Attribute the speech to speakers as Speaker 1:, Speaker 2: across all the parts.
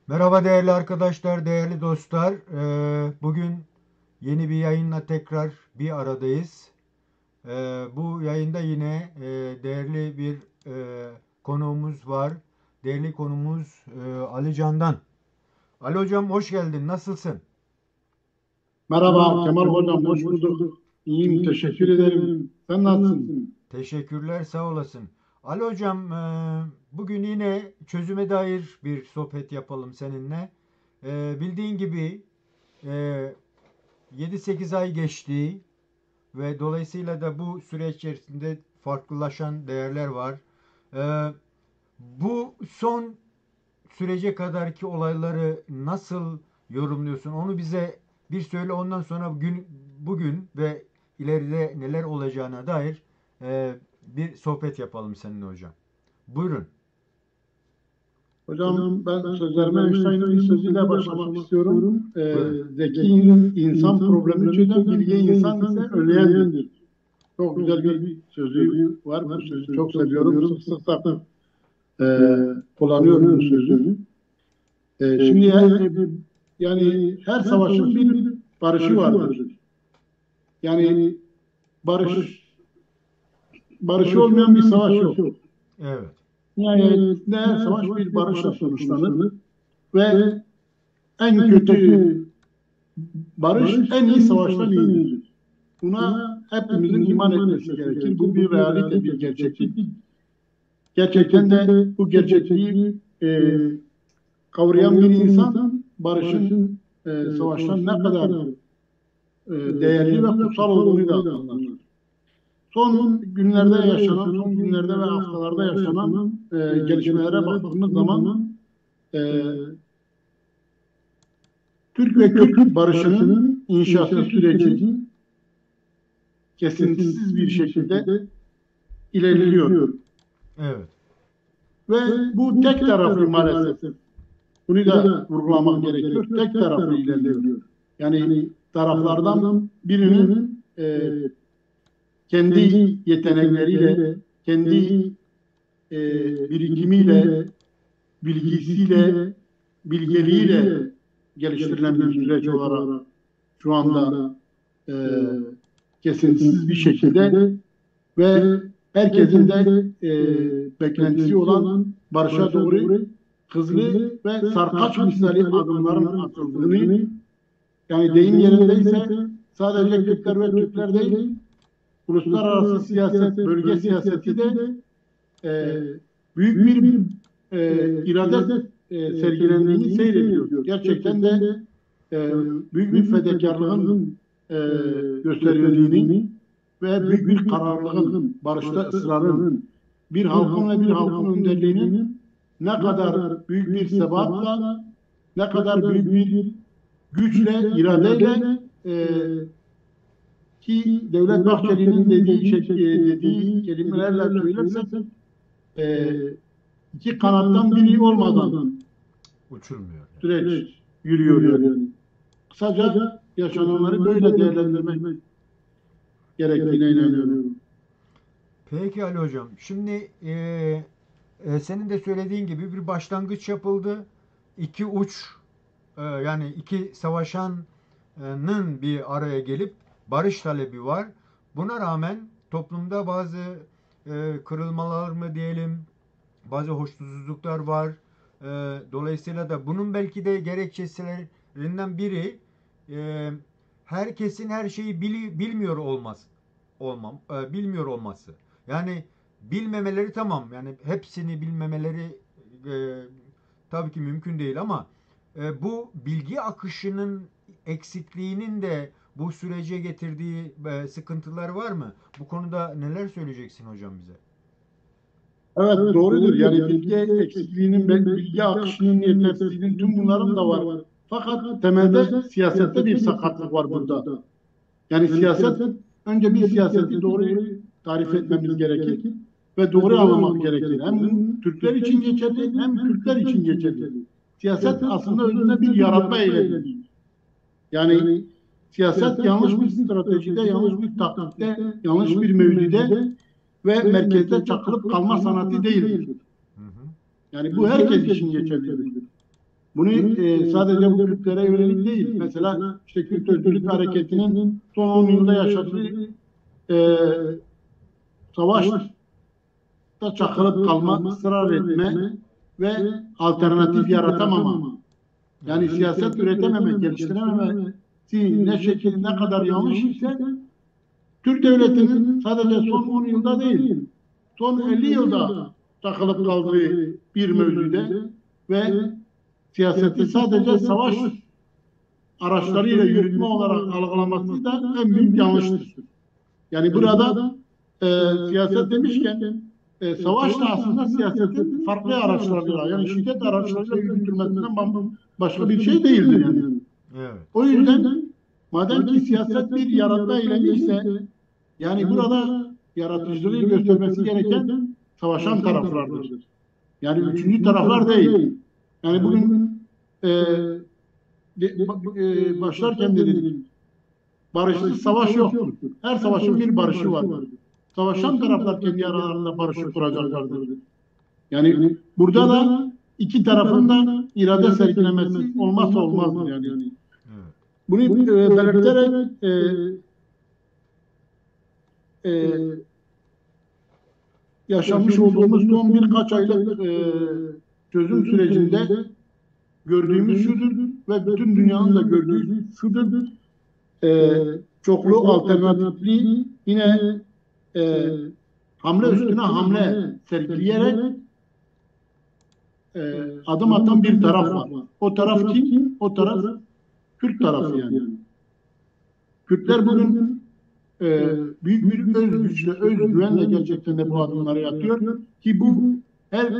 Speaker 1: Merhaba değerli arkadaşlar, değerli dostlar. Bugün yeni bir yayınla tekrar bir aradayız. Bu yayında yine değerli bir konuğumuz var. Değerli konuğumuz Ali Candan. Ali Hocam hoş geldin. Nasılsın?
Speaker 2: Merhaba Kemal Hocam, hoş bulduk. İyiyim, teşekkür ederim. Sen nasılsın?
Speaker 1: Teşekkürler, sağ olasın. Ali Hocam, bugün yine çözüme dair bir sohbet yapalım seninle. Bildiğin gibi e, 7-8 ay geçti. Ve dolayısıyla da bu süreç içerisinde farklılaşan değerler var. Ee, Bu son sürece kadarki olayları nasıl yorumluyorsun? Onu bize bir söyle, ondan sonra bugün ve ileride neler olacağına dair bir sohbet yapalım seninle hocam. Buyurun.
Speaker 2: Hocam ben sözlerime Einstein'ın bir sözüyle başlamak istiyorum.
Speaker 1: Buyurun.
Speaker 2: Zeki insan problemi çözen, bilge insan ise önleyendir. Çok güzel bir sözü var. Bu sözü çok seviyorum. Sık sık da e, kullanıyorum bu sözü. Şimdi yani her savaşın bir barışı vardır. Yani barış barışı olmayan bir savaş yok.
Speaker 1: Evet.
Speaker 2: Nihayetinde her savaş bir barışla sonuçlanır ve en kötü barış en iyi savaştan iyidir. Buna hepimizin iman etmesi gerekir. Bu bir realite, bir gerçeklik. Gerçekten de bu gerçekliği kavrayan bir insan barışın savaştan ne kadar değerli ve kutsal olduğunu da anlar. Son günlerde ve haftalarda yaşanan gelişmelere baktığımız zaman e, Türk ve Kürt barışının inşası süreci kesintisiz bir şekilde ilerliyor.
Speaker 1: Evet.
Speaker 2: Ve bu tek taraflı maalesef. Bunu da vurgulamak gerekiyor. Tek taraflı ilerliyor. Yani taraflardan birinin kendi yetenekleriyle, kendi e, birikimiyle, bilgisiyle, bilgeliğiyle geliştirilen bir süreç olarak şu anda e, kesintisiz bir şekilde ve herkesin de beklentisi olan barışa doğru hızlı ve sarkaç misali adımların atıldığını, yani deyim yerindeyse sadece Kürtler ve Türkler değil, uluslararası siyaset, bölge siyaseti de e, büyük bir irade sergilendiğini seyrediyor. Gerçekten de e, büyük bir fedakarlığın e, gösterildiğini ve büyük bir kararlılığın, barışta ısrarın, bir halkın ve bir halkın önderliğinin ne kadar büyük bir sebatla, ne kadar büyük bir güçle, iradeyle ki Devlet Bahçeli'nin dediği kelimelerle söylersek e, iki kanattan biri olmadan
Speaker 1: Uçulmuyor.
Speaker 2: süreç yürüyor yani. Kısaca yaşananları böyle değerlendirmek gerektiğine inanıyorum.
Speaker 1: Peki Ali Hocam. Şimdi senin de söylediğin gibi bir başlangıç yapıldı. İki uç, yani iki savaşanın bir araya gelip barış talebi var. Buna rağmen toplumda bazı kırılmalar mı diyelim, bazı hoşnutsuzluklar var. Dolayısıyla da bunun belki de gerekçelerinden biri e, herkesin her şeyi bilmiyor bilmiyor olması. Yani bilmemeleri tamam. Yani hepsini bilmemeleri e, tabii ki mümkün değil ama bu bilgi akışının eksikliğinin de bu sürece getirdiği sıkıntılar var mı? Bu konuda neler söyleyeceksin hocam bize?
Speaker 2: Evet, doğrudur. Yani bilgi eksikliğinin, bilgi akışının yetersizliğinin tüm bunların da var. Fakat temelde siyasette bir sakatlık var burada. Yani önce bir siyaseti doğru tarif etmemiz gerekir ve doğru anlamak gerekir. Hem Türkler için geçerli hem Kürtler için geçerli. Siyaset aslında özünde bir yaratma eylemidir. Yani siyaset yanlış bir stratejide, yanlış bir taktikte, yanlış bir mevzude ve merkezde çakılıp kalma sanatı değildir.
Speaker 1: Hı hı.
Speaker 2: Yani bu herkes için geçerlidir. Bunu sadece bu Kürtlere yönelik değil. Mesela işte Kürt Özgürlük Hareketi'nin son 10 yılda yaşadığı e, savaşta çakılıp kalma, ısrar etme ve alternatif yaratamama. Yani siyaset üretememe, geliştirememesi ne şekilde ne kadar yanlış ise Türk devletinin sadece son 10 yılda değil, son 50 yılda takılıp kaldığı bir mevzude ve siyaseti sadece savaş araçlarıyla yürütme olarak algılaması da en büyük yanlıştır. Yani burada siyaset demişken savaş da aslında siyasetin farklı araçlarıyla yani şiddet araçlarıyla yürütülmesinden başka bir şey değildir yani.
Speaker 1: Evet.
Speaker 2: O yüzden madem ki siyaset bir yaratma eylemi ise yani burada yaratıcılığı göstermesi gereken savaşan taraflardır. Yani üçüncü taraflar değil. Yani bugün e, başlarken de dedim, barışsız savaş yoktur. Her savaşın bir barışı vardır. Savaşan taraflar kendi aralarında barışı kuracaklardır. Yani burada da iki tarafın da irade sergilemesi olmazsa olmazdır yani.
Speaker 1: Evet.
Speaker 2: Bunu belirterek e, yaşamış olduğumuz son birkaç aylık çözüm sürecinde gördüğümüz şudur ve bütün dünyanın da gördüğü şudur. Çoklu alternatifli yine hamle üstüne hamle sergileyerek adım atan bir taraf var. O taraf kim? O taraf Kürt tarafı yani. Kürtler bugün büyük bir öz güçle, öz güvenle gerçekten de bu adımları atıyor ki bu her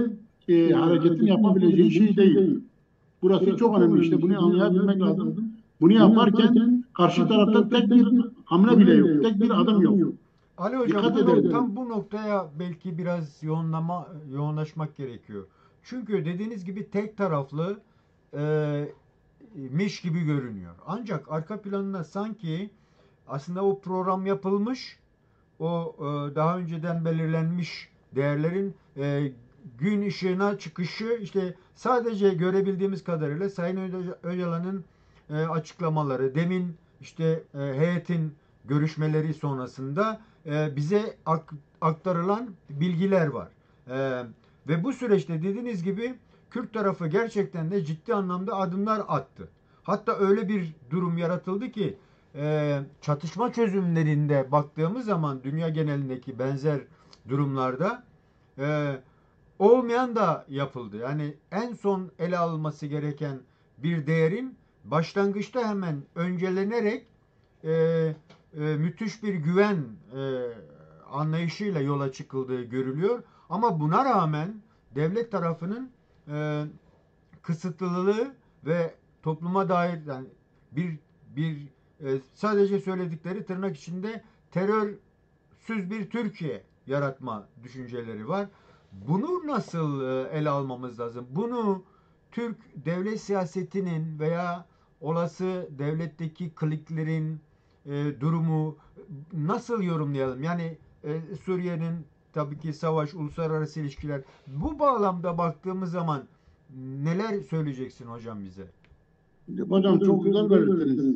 Speaker 2: hareketin yapabileceği şey değil. Burası çok önemli işte bunu anlayabilmek lazım. Bunu yaparken karşı tarafta tek bir hamle bile yok, tek bir adım yok.
Speaker 1: Ali Hocam
Speaker 2: Dikkat edelim.
Speaker 1: tam bu noktaya belki biraz yoğunlaşmak gerekiyor. Çünkü dediğiniz gibi tek taraflı miş gibi görünüyor. Ancak arka planında sanki aslında o program yapılmış, o daha önceden belirlenmiş değerlerin gün ışığına çıkışı işte sadece görebildiğimiz kadarıyla Sayın Öcalan'ın açıklamaları, demin işte heyetin görüşmeleri sonrasında bize aktarılan bilgiler var. Ve bu süreçte dediğiniz gibi Kürt tarafı gerçekten de ciddi anlamda adımlar attı. Hatta öyle bir durum yaratıldı ki çatışma çözümlerinde baktığımız zaman dünya genelindeki benzer durumlarda e, olmayan da yapıldı. Yani en son ele alınması gereken bir değerin başlangıçta hemen öncelenerek müthiş bir güven anlayışıyla yola çıkıldığı görülüyor. Ama buna rağmen devlet tarafının e, kısıtlılığı ve topluma dair yani bir sadece söyledikleri tırnak içinde terörsüz bir Türkiye yaratma düşünceleri var. Bunu nasıl ele almamız lazım? Bunu Türk devlet siyasetinin veya olası devletteki kliklerin durumu nasıl yorumlayalım? Yani Suriye'nin tabii ki savaş, uluslararası ilişkiler. Bu bağlamda baktığımız zaman neler söyleyeceksin hocam bize?
Speaker 2: Hocam çok güzel belirttiniz.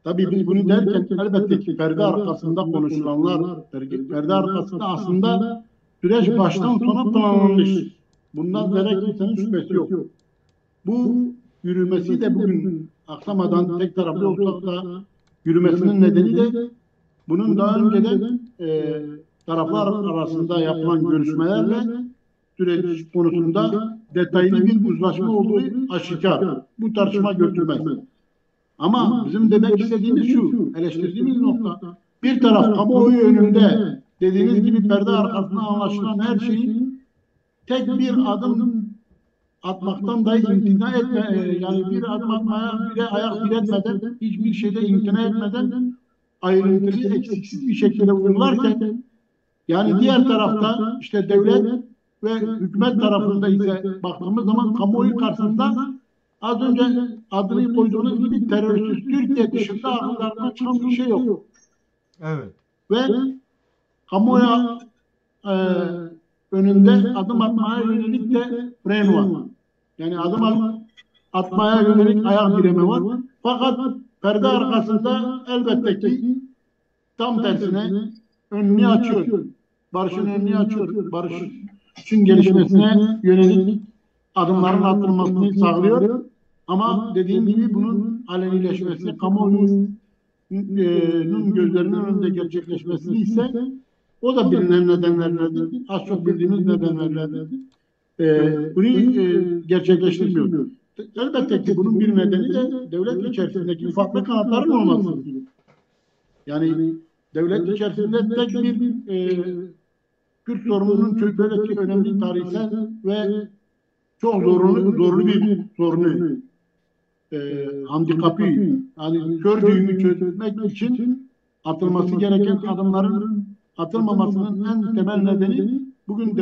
Speaker 2: Tabii biz bunu derken elbette ki perde arkasında konuşulanlar, perde arkasında aslında süreç baştan sona planlanmış. Bundan zerre kimsenin şüphesi yok. Bu yürümesi de bugün aksamadan tek taraflı olsa da yürümesinin nedeni de bunun daha önceden taraflar arasında yapılan görüşmelerle süreç konusunda detaylı bir uzlaşma olduğu aşikar. Bu tartışma götürmez. Ama bizim demek istediğimiz şu, eleştirdiğimiz nokta, bir taraf kamuoyu önünde dediğiniz gibi perde arkasında anlaşılan her şeyin tek bir adım atmaktan dahi imtina etme, yani bir adım atmaya bile ayak diretmeden, hiçbir şeyde imtina etmeden ayrıntılı, eksiksiz bir şekilde uygularken, yani diğer tarafta işte devlet ve hükümet tarafında ise baktığımız zaman kamuoyu karşısında az önce adını koyduğunuz gibi terörsüz Türkiye dışında akıllarından çıkan bir şey yok.
Speaker 1: Evet.
Speaker 2: Ve kamuoyu e, önünde adım atmaya yönelik de fren var. Yani atmaya yönelik ayak direme var. Fakat perde arkasında elbette ki tam tersine önünü açıyor. Barışın önünü açıyor. Barışın gelişmesine yönelik adımların atılmasını sağlıyor. Ama dediğim gibi bunun alenileşmesi, kamuoyunun gözlerinin önünde gerçekleşmesi ise o da bilinen nedenlerdendir. Az çok bildiğimiz nedenlerdendir. Bunu gerçekleştirmiyor. Elbette ki bunun bir nedeni de devlet içerisindeki farklı kanatların olmasıdır. Yani devlet içerisinde tek bir Kürt sorununun Türkiye'deki önemli tarihsel ve çok zorlu bir sorunu, handikapı, yani kör düğümü çözmek için atılması gereken adımların atılmamasının en temel nedeni bugün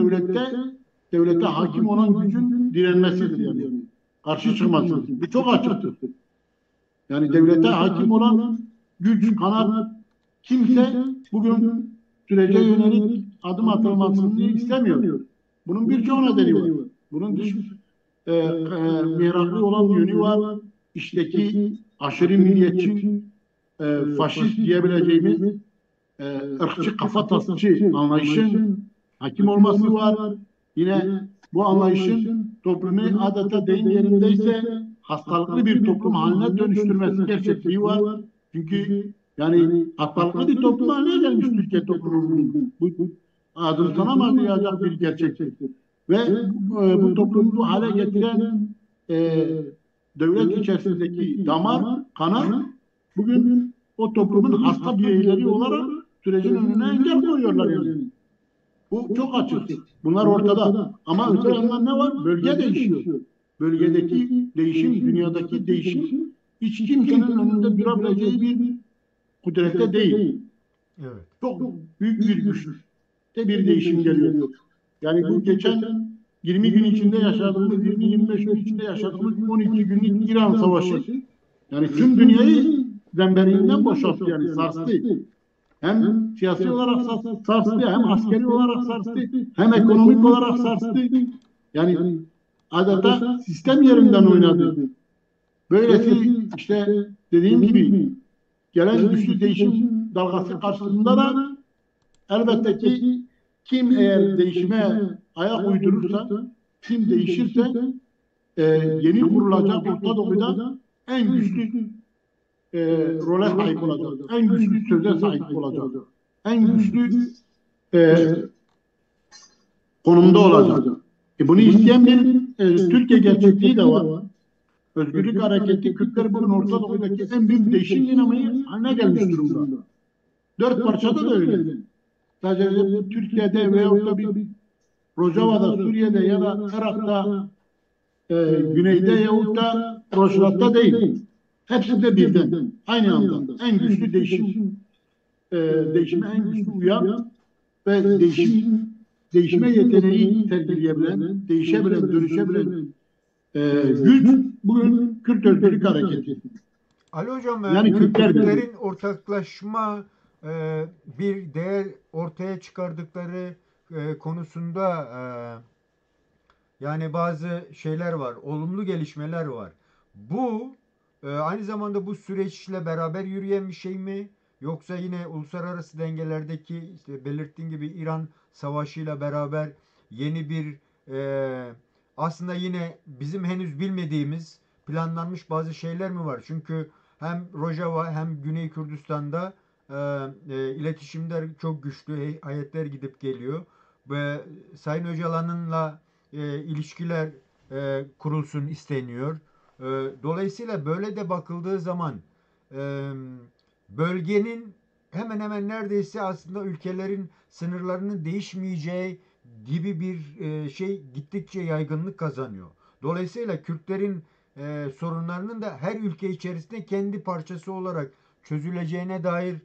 Speaker 2: devlete hakim olan gücün direnmesidir yani. Karşı çıkmasıdır. Bu çok açıktır. Yani devlete hakim olan güç, kanat kimse bugün sürece yönelik adım atılmasını istemiyor. Bunun birçok nedeni var. Bunun mihraklı olan yönü var. İşteki aşırı milliyetçi, faşist diyebileceğimiz ırkçı kafatasçı anlayışın hakim olması var. Yine bu anlayışın toplumu adeta deyim yerindeyse hastalıklı bir toplum haline dönüştürmesi gerçekliği var. Çünkü yani hastalıklı bir toplum haline gelmiş Türkiye toplumu. Bu adımsanamayacak bir gerçekliktir. Ve bu toplumu bu hale getiren devlet içerisindeki damar, kanal bugün o toplumun hasta bireyleri olarak sürecin önüne engel koyuyorlar yani. Bu çok açık. Bunlar ortada. Ama öte yandan ne var? Bölge değişiyor. Bölgedeki değişim, dünyadaki değişim hiç kimsenin önünde durabileceği bir kudrette değil.
Speaker 1: Evet.
Speaker 2: Çok büyük bir güçte bir değişim geliyor. Yani bu geçen 20 gün içinde yaşadığımız, 20-25 gün içinde yaşadığımız 12 günlük İran Savaşı yani tüm dünyayı zemberinden boşalttı yani sarstı. Hem siyasi olarak sarstı, hem askeri olarak sarstı, hem ekonomik olarak sarstı. Yani adeta sistem yerinden oynadı. Böylesi işte dediğim gibi gelen güçlü değişim dalgası karşısında da elbette ki kim eğer değişime ayak uydurursa, kim değişirse yeni kurulacak Orta Doğu'da en güçlü role sahip olacak, en güçlü söze sahip olacak, en güçlü konumda olacak. Bunu isteyen bir Türkiye gerçekliği de var. Özgürlük Hareketi, Kürtler bugün Orta Doğu'daki en büyük değişim dinamiği haline gelmiş durumda. 4 parçada da öyle. Sadece Türkiye'de veyahut da bir Rojava'da, Suriye'de ya da Irak'ta, Güney'de yahut da Rojava'da değil. Hepsi de birden, aynı anda. En güçlü değişime en güçlü uyan ve değişme yeteneği sergileyebilen, değişebilen, dönüşebilen güç bugün Kürt Özgürlük Hareketi.
Speaker 1: Ali Hocam,
Speaker 2: Yani
Speaker 1: Kürtlerin ortaklaşma bir değer ortaya çıkardıkları konusunda yani bazı şeyler var, olumlu gelişmeler var. Bu aynı zamanda bu süreçle beraber yürüyen bir şey mi? Yoksa yine uluslararası dengelerdeki işte belirttiğin gibi İran Savaşı'yla beraber yeni bir aslında yine bizim henüz bilmediğimiz planlanmış bazı şeyler mi var? Çünkü hem Rojava hem Güney Kürdistan'da iletişimler çok güçlü, heyetler gidip geliyor ve Sayın Öcalan'ınla ilişkiler kurulsun isteniyor. Dolayısıyla böyle de bakıldığı zaman bölgenin hemen hemen neredeyse aslında ülkelerin sınırlarının değişmeyeceği gibi bir şey gittikçe yaygınlık kazanıyor. Dolayısıyla Kürtlerin sorunlarının da her ülke içerisinde kendi parçası olarak çözüleceğine dair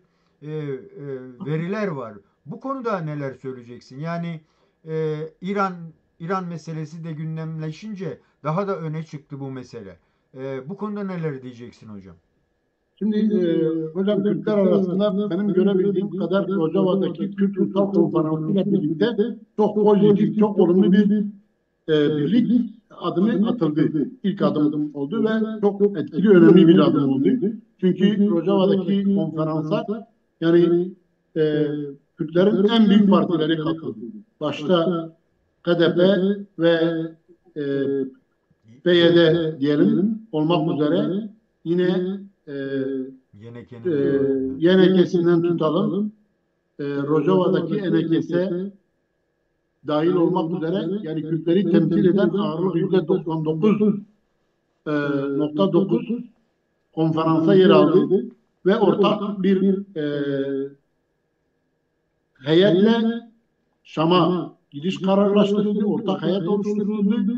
Speaker 1: veriler var. Bu konuda neler söyleyeceksin? Yani İran meselesi de gündemleşince daha da öne çıktı bu mesele. Bu konuda neler diyeceksin hocam?
Speaker 2: Şimdi hocam Kürtler arasında benim görebildiğim kadar Rojava'daki Kürt Ulusal Konferansı'yla birlikte çok pozitif, çok olumlu bir birlik adımı atıldı. İlk adım oldu ve çok etkili, önemli bir adım oldu. Çünkü Rojava'daki konferansa yani Kürtlerin en büyük partileri katıldı. Başta KDP ve e, PYD diyelim olmak üzere yine e,
Speaker 1: Yeneke'nin
Speaker 2: YNK'sinden tutalım, Rojava'daki NKS dahil olmak üzere yani Kürtleri temsil eden ağırlık %99,9 konferansa yer aldı ve ortak bir heyetle Şam'a gidiş kararlaştırıldı, ortak heyet oluşturuldu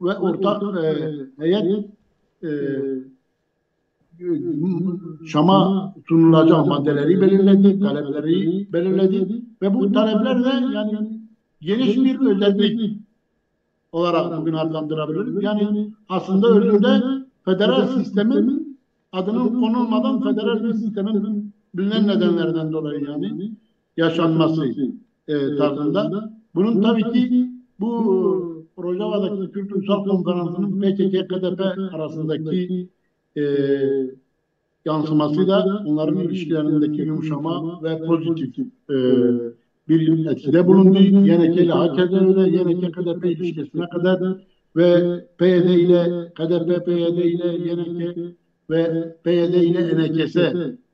Speaker 2: ve ortak heyet e, Şam'a sunulacak maddeleri belirledi, talepleri belirledi ve bu talepler de yani geniş bir özellik olarak bugün adlandırabiliriz. Yani aslında özünde federal sistemin adının konulmadan federal bir sistemin bilinen nedenlerden dolayı yani yaşanması tarzında. Bunun tabii ki bu Rojava'daki Kürt Ulusal Konferansı'nın PKK-KDP arasındaki e, yansıması da onların ilişkilerindeki yumuşama ve pozitif bir etkide bulundu. YNK ile hakeza öyle, YNK-KDP ilişkisine kadar ve PYD ile KDP, PYD ile YNK ve PYD ile NKS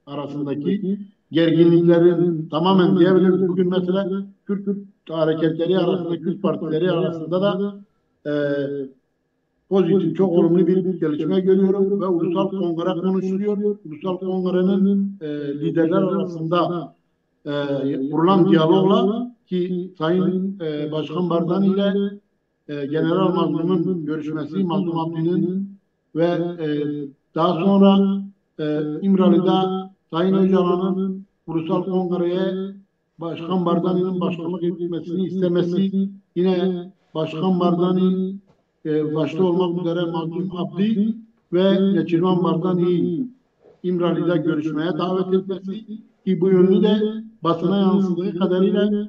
Speaker 2: arasındaki gerginliklerin tamamen diyebiliriz. Bugün mesela Kürt hareketleri arasında, Kürt partileri arasında da e, pozitif, çok olumlu bir gelişme görüyorum ve Ulusal Kongre konuşuluyor. Ulusal Kongre'nin liderler arasında kurulan diyalogla ki Sayın Başkan Barzani ile General Mazlum'un görüşmesi, Mazlum Abdi'nin ve daha sonra İmralı'da Sayın Öcalan'ın Ulusal Kongre'ye Başkan Barzani'nin başkanlık etmesini istemesi, yine Başkan Barzani başta olmak üzere Mazlum Abdi ve Neçirvan Barzani'yi İmralı'da görüşmeye davet etmesi ki bu yönünü de basına yansıdığı kadarıyla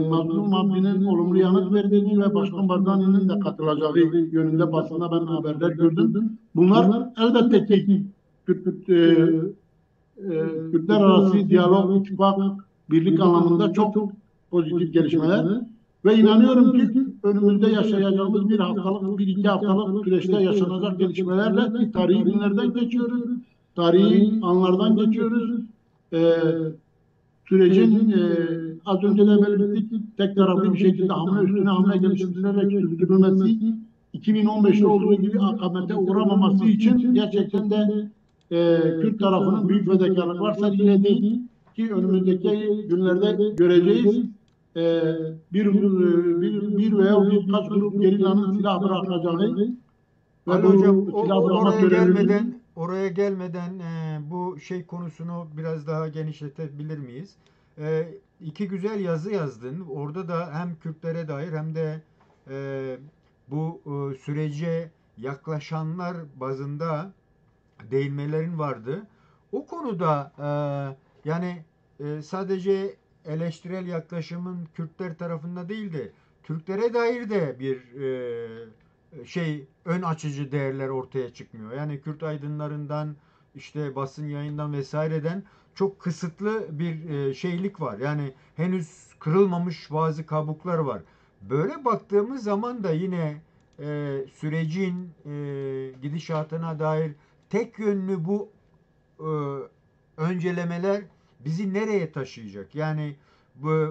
Speaker 2: Mazlum Abdi'nin olumlu yanıt verdiğini ve Başkan Barzani'nin de katılacağı yönünde basında ben haberler gördüm. Bunlar elbette ki Kürtler arası diyalog, ittifak, birlik anlamında çok pozitif gelişmeler. Ve inanıyorum ki önümüzde yaşayacağımız bir haftalık, bir iki haftalık süreçte yaşanacak gelişmelerle ki tarihi günlerden geçiyoruz, tarihi anlardan geçiyoruz. Sürecin az önce de belirttik, tek taraflı bir şekilde hamle üstüne hamle geliştirilerek sürdürülmesi, 2015'te olduğu gibi akamete uğramaması için gerçekten de Kürt tarafının büyük fedakarlıklar sergilediği ki önümüzdeki günlerde göreceğiz. Bir veya birkaç grup gerillanın silah bırakacağı ve
Speaker 1: Ali Hocam
Speaker 2: oraya
Speaker 1: gelmeden bu şey konusunu biraz daha genişletebilir miyiz? İki güzel yazı yazdın. Orada da hem Kürtlere dair hem de bu sürece yaklaşanlar bazında değinmelerin vardı. O konuda yani sadece eleştirel yaklaşımın Kürtler tarafında değil de Türklere dair de bir ön açıcı değerler ortaya çıkmıyor. Yani Kürt aydınlarından işte basın yayından vesaireden çok kısıtlı bir şeylik var. Yani henüz kırılmamış bazı kabuklar var. Böyle baktığımız zaman da yine sürecin gidişatına dair tek yönlü bu e, öncelemeler bizi nereye taşıyacak? Yani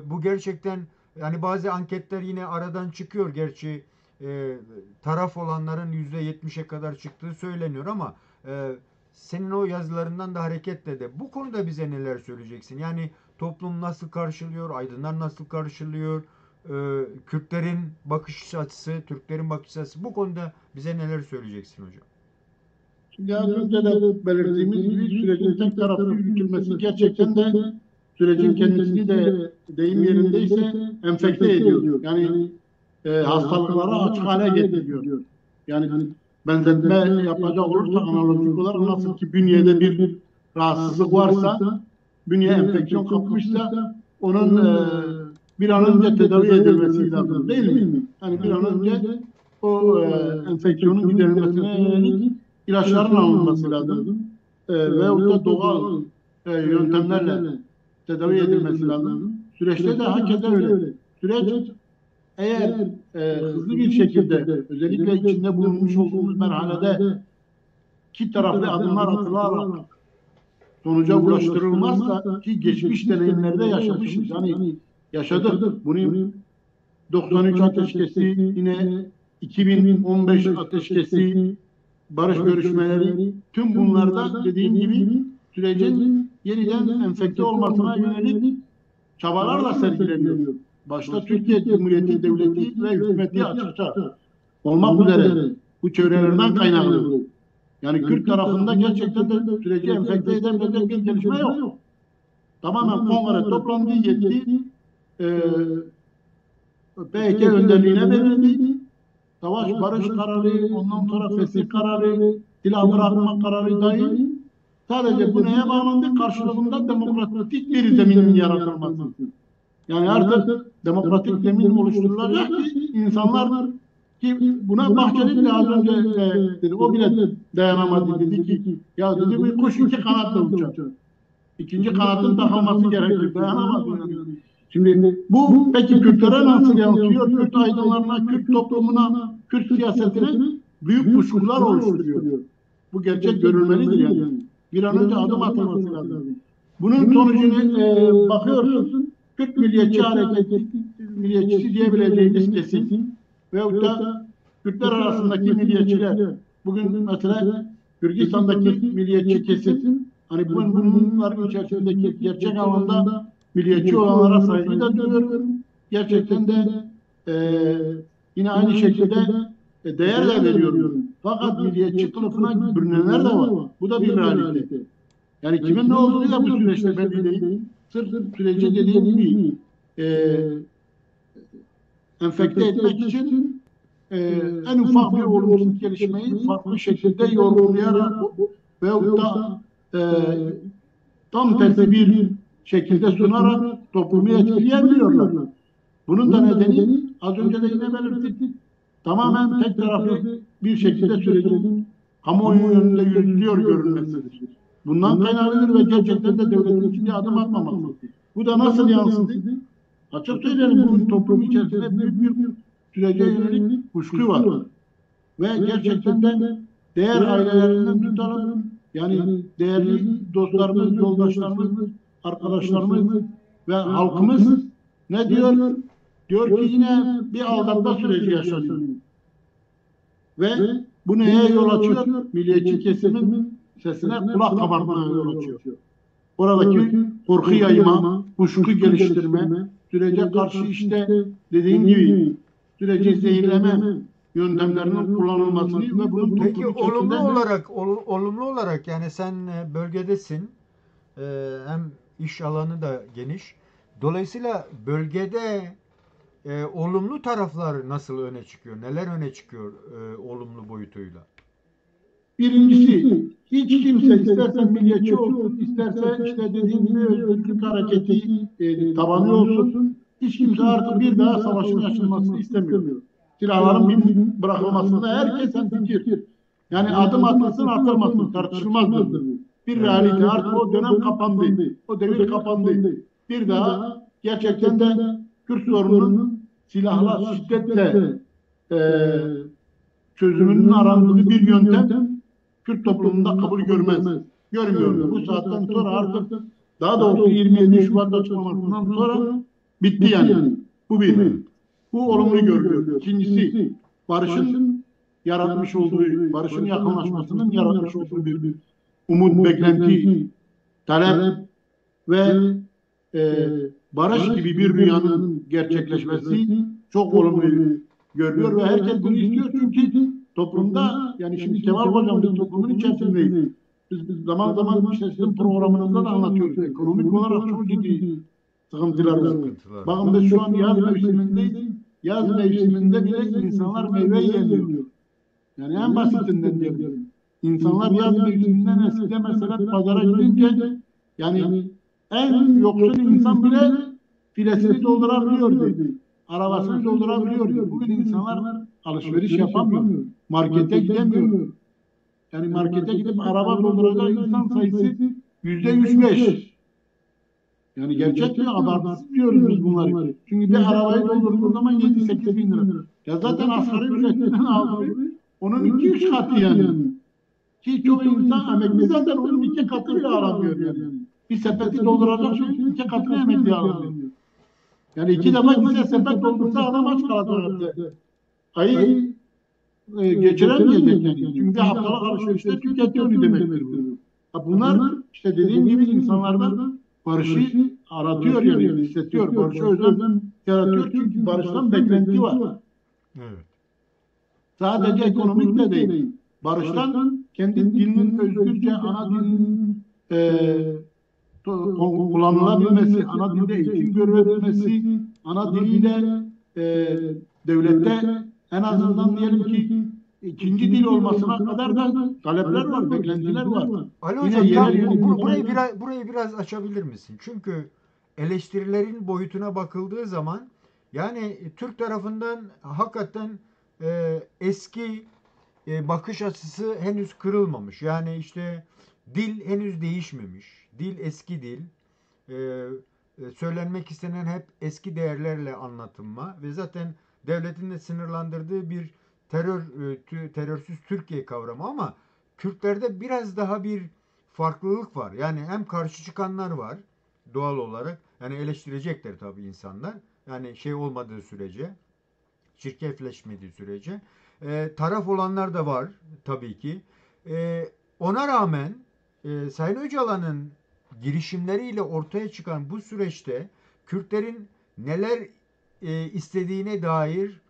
Speaker 1: bu gerçekten yani bazı anketler yine aradan çıkıyor. Gerçi taraf olanların %70'e kadar çıktığı söyleniyor ama senin o yazılarından da hareketle de bu konuda bize neler söyleyeceksin? Yani toplum nasıl karşılıyor? Aydınlar nasıl karşılıyor? Kürtlerin bakış açısı, Türklerin bakış açısı bu konuda bize neler söyleyeceksin hocam?
Speaker 2: Şimdi az önce de belirttiğimiz gibi sürecin tek taraflı yürütülmesi gerçekten de sürecin kendisini de deyim yerindeyse enfekte ediyor. Yani hastalıklara açık hale getiriyor. Yani benzetme yapacak olursak analojik olarak nasıl ki bünyede bir rahatsızlık varsa, bünye enfeksiyon kapmışsa onun bir an önce tedavi edilmesi lazım değil mi? Yani bir an önce o enfeksiyonun giderilmesine yönelik ilaçların alınması lazım. Veyahut da doğal yöntemlerle tedavi edilmesi lazım. Süreçte de hakikaten öyle. Süreç eğer hızlı bir şekilde özellikle içinde bulunmuş olduğumuz merhalede iki taraflı adımlar atılarak sonuca ulaştırılmazsa ki geçmiş deneyimlerde yaşamışız. Yani yaşadık. Bunu 93 ateşkesi, yine 2015 ateşkesi, barış görüşmeleri, tüm bunlarda dediğim gibi sürecin yeniden enfekte olmasına yönelik çabalarla sergileniyor. Başta Türkiye Cumhuriyeti Devleti ve hükümeti açıkça olmak üzere bu çevrelerden kaynaklı. Yani Kürt tarafında gerçekten de süreci enfekte edebilecek bir gelişme yok. Tamamen kongre toplandı, yetti. PYK önderliğine verildi. Savaş barış kararı, ondan sonra fesih kararı, silah bırakma kararı dahi sadece bu neye bağlandı? Karşılığında demokratik bir zeminin yaratılması. Yani artık demokratik zemin oluşturulacak ki insanlar ki buna Bahçeli de az önce dedi. O bile dayanamadı. Dedi ki ya dedi bir kuş iki kanatla uçar. İkinci kanatın takılması gerekir. Dayanamadı yani. Şimdi bu peki Kürtlere nasıl yansıyor? Kürt aydınlarına, Kürt toplumuna, Kürt siyasetine büyük kuşkular oluşturuyor. Bu gerçek görülmelidir yani. Bir an önce adım atılması lazım. Bunun sonucunu bakıyorsun, Kürt Milliyetçi Hareketi, milliyetçisi diyebileceğimiz kesim veyahut da Kürtler arasındaki milliyetçiler. Bugün mesela Kürdistan'daki milliyetçi kesim, hani bunların içerisindeki gerçek anlamda milliyetçi olanlara saygı da duyuyorum. Gerçekten de yine aynı şekilde değer de veriyorum. Fakat milliyetçi kılıfına bürünenler de var. Bu da bir realite. Yani kimin ne olduğu da bu süreçte belli değil. Sırf süreci dediğim gibi enfekte etmek için en ufak bir olumsuz gelişmeyi farklı şekilde yorumlayarak veyahut da tam tersi bir şekilde sunarak toplumu etkileyebiliyorlar. Bunun da nedeni az önce de yine belirttik. Tamamen tek taraflı bir şekilde sürecin kamuoyu yönünde yürütülüyor görünmesidir. Bundan kaynaklıdır ve gerçekten de devletin içinde adım atmamaktadır. Bu da nasıl yansıdı? Açık söyleyelim, bugün toplum içerisinde büyük bir sürece yönelik kuşku var. Ve gerçekten de değer ailelerinden tutalım, yani değerli dostlarımız, yoldaşlarımız, arkadaşlarımız ve halkımız ne diyor? Diyor ki yine bir aldatma süreci yaşanıyor. Ve bu neye yol açıyor? Milliyetçi kesimin sesine kulak kabartmaya yol açıyor. Oradaki korku yayma, kuşku geliştirme, sürece karşı işte dediğim gibi süreci zehirleme yöntemlerinin kullanılmasını ve bunun
Speaker 1: peki olumlu olarak yani sen bölgedesin, hem iş alanı da geniş. Dolayısıyla bölgede olumlu taraflar nasıl öne çıkıyor? Neler öne çıkıyor olumlu boyutuyla?
Speaker 2: Birincisi, hiç kimse isterse milliyetçi olsun, isterse işte dediğim gibi özgürlük hareketi tabanı olsun, hiç kimse artık bir daha savaşın açılmasını istemiyor. Silahların bir bırakılmasında herkes hemfikir. Yani adım atılsın atılmasın tartışılmazdır. Bir realite, artık o dönem kapandı, o devir kapandı. Bir daha gerçekten de Kürt sorununun silahla, şiddetle çözümünün arandığı bir yöntem Kürt toplumunda kabul görmez. Görmüyor. Bu saatten sonra artık daha doğrusu 27 Şubat açıklamasından sonra bitti yani. Bu bir. Bu olumlu görülüyor. İkincisi, barışın yaratmış olduğu, barışın yakınlaşmasının yaratmış olduğu bir umut, beklenti, talep ve barış gibi bir rüyanın gerçekleşmesi çok olumlu görülüyor ve herkes bunu istiyor çünkü toplumda, yani şimdi Kemal Hocam biz toplumun içerisindeyiz. Biz zaman zaman işte sizin programınızda da anlatıyoruz. Ekonomik olarak çok ciddi sıkıntılar var. Bakın biz şu an yaz mevsimindeyiz. Yaz mevsiminde bile insanlar meyve yiyemiyor. Yani en basitinden diyelim. İnsanlar yaz mevsiminden eskide mesela pazara gidince yani en yoksul insan bile filesini doldurabiliyordu. arabasını doldurabiliyor. Bugün insanlar alışveriş yapamıyor. Markete gidemiyor. Yani markete gidip araba dolduracak insan sayısı %105. Yani gerçek bir abartısız diyoruz biz bunları. Çünkü bir arabayı doldurduğun zaman 7-8 bin lira. Ya zaten asgari ücretinden aldığı onun 2-3 katı yani. Ki çoğu insan emekli zaten onun 2 katı bile alamıyor yani. Bir sepeti dolduracak şeyin 2 katını emekli alamıyor. Yani 2 defa gitse sepet doldursa adam aç kalacak. Ayı geçiremeyecek yani. Çünkü bir haftalık alışverişte tüketiyor demektir bu. Ha bunlar işte dediğim gibi insanlarda barışı aratıyor yani hissediyor. Barışı özlem yaratıyor çünkü barıştan beklenti var.
Speaker 1: Evet.
Speaker 2: Sadece ekonomik de değil. Barıştan kendi dilinin özgürce ana dilinin kullanılabilmesi, ana dilde eğitim görebilmesi, ana diliyle devlette en azından diyelim ki ikinci dil olmasına kadar da talepler var, beklentiler var.
Speaker 1: Ali
Speaker 2: Yine
Speaker 1: Hocam tam
Speaker 2: yerel
Speaker 1: burayı biraz açabilir misin? Çünkü eleştirilerin boyutuna bakıldığı zaman yani Türk tarafından hakikaten eski bakış açısı henüz kırılmamış. Yani işte dil henüz değişmemiş. Dil eski dil. E, Söylenmek istenen hep eski değerlerle anlatılma ve zaten devletin de sınırlandırdığı bir terörsüz Türkiye kavramı ama Kürtlerde biraz daha bir farklılık var. Yani hem karşı çıkanlar var doğal olarak. Yani eleştirecekler tabii insanlar. Yani şey olmadığı sürece, çirkefleşmediği sürece. Taraf olanlar da var tabii ki. Ona rağmen Sayın Öcalan'ın girişimleriyle ortaya çıkan bu süreçte Kürtlerin neler istediğine dair